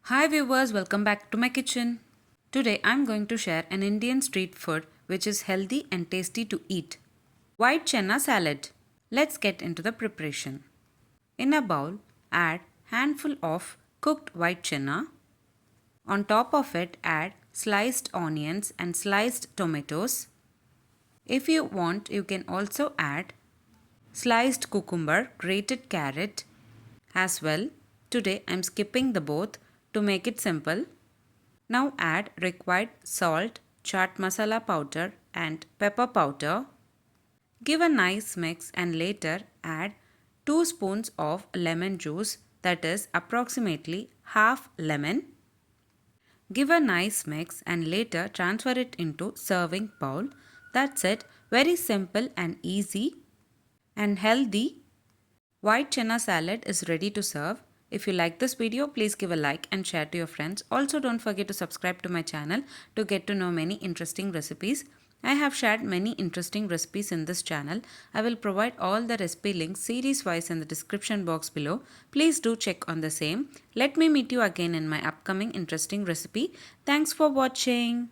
Hi viewers, welcome back to my kitchen. Today I'm going to share an Indian street food which is healthy and tasty to eat. White channa salad. Let's get into the preparation. In a bowl, add handful of cooked white channa. On top of it, add sliced onions and sliced tomatoes. If you want, you can also add sliced cucumber, grated carrot as well. Today I'm skipping the both to make it simple. Now add required salt, chaat masala powder and pepper powder. Give a nice mix and later add 2 spoons of lemon juice, that is approximately half lemon. Give a nice mix and later transfer it into serving bowl. That's it. Very simple and easy and healthy. White channa salad is ready to serve. If you like this video, please give a like and share to your friends. Also, don't forget to subscribe to my channel to get to know many interesting recipes. I have shared many interesting recipes in this channel. I will provide all the recipe links series wise in the description box below. Please do check on the same. Let me meet you again in my upcoming interesting recipe. Thanks for watching.